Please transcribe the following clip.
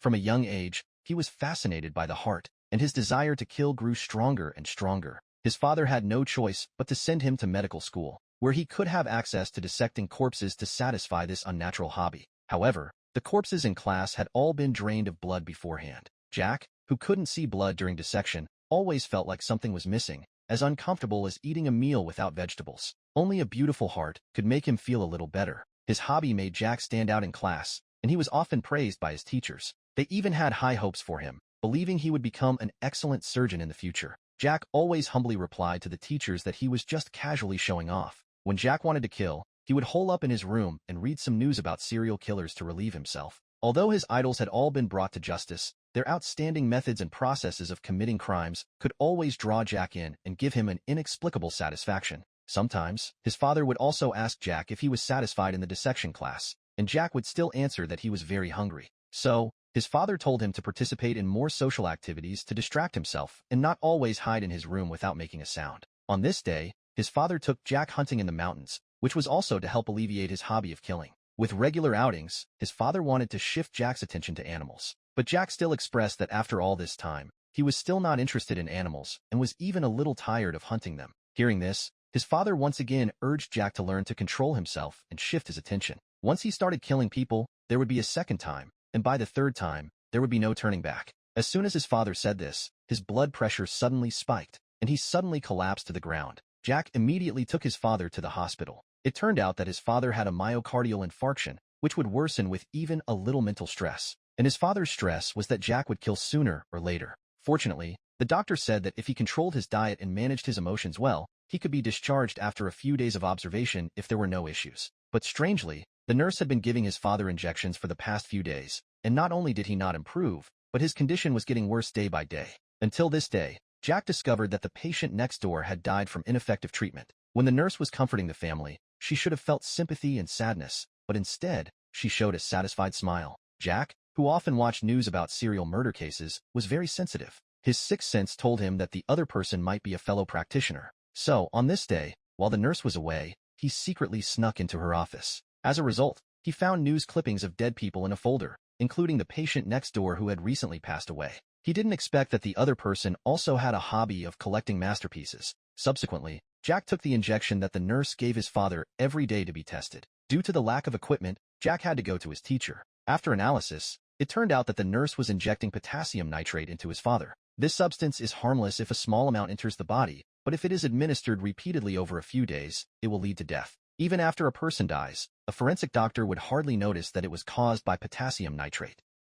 From a young age, he was fascinated by the heart, and his desire to kill grew stronger and stronger. His father had no choice but to send him to medical school, where he could have access to dissecting corpses to satisfy this unnatural hobby. However, the corpses in class had all been drained of blood beforehand. Jack, who couldn't see blood during dissection, always felt like something was missing, as uncomfortable as eating a meal without vegetables. Only a beautiful heart could make him feel a little better. His hobby made Jack stand out in class, and he was often praised by his teachers. They even had high hopes for him, believing he would become an excellent surgeon in the future. Jack always humbly replied to the teachers that he was just casually showing off. When Jack wanted to kill, he would hole up in his room and read some news about serial killers to relieve himself. Although his idols had all been brought to justice, their outstanding methods and processes of committing crimes could always draw Jack in and give him an inexplicable satisfaction. Sometimes, his father would also ask Jack if he was satisfied in the dissection class, and Jack would still answer that he was very hungry. So, his father told him to participate in more social activities to distract himself and not always hide in his room without making a sound. On this day, his father took Jack hunting in the mountains, which was also to help alleviate his hobby of killing. With regular outings, his father wanted to shift Jack's attention to animals. But Jack still expressed that after all this time, he was still not interested in animals and was even a little tired of hunting them. Hearing this, his father once again urged Jack to learn to control himself and shift his attention. Once he started killing people, there would be a second time, and by the third time, there would be no turning back. As soon as his father said this, his blood pressure suddenly spiked, and he suddenly collapsed to the ground. Jack immediately took his father to the hospital. It turned out that his father had a myocardial infarction, which would worsen with even a little mental stress. And his father's stress was that Jack would kill sooner or later. Fortunately, the doctor said that if he controlled his diet and managed his emotions well, he could be discharged after a few days of observation if there were no issues. But strangely, the nurse had been giving his father injections for the past few days, and not only did he not improve, but his condition was getting worse day by day. Until this day, Jack discovered that the patient next door had died from ineffective treatment. When the nurse was comforting the family, she should have felt sympathy and sadness, but instead, she showed a satisfied smile. Jack, who often watched news about serial murder cases, was very sensitive. His sixth sense told him that the other person might be a fellow practitioner. So, on this day, while the nurse was away, he secretly snuck into her office. As a result, he found news clippings of dead people in a folder, including the patient next door who had recently passed away. He didn't expect that the other person also had a hobby of collecting masterpieces. Subsequently, Jack took the injection that the nurse gave his father every day to be tested. Due to the lack of equipment, Jack had to go to his teacher. After analysis, it turned out that the nurse was injecting potassium nitrate into his father. This substance is harmless if a small amount enters the body, but if it is administered repeatedly over a few days, it will lead to death. Even after a person dies, a forensic doctor would hardly notice that it was caused by potassium nitrate.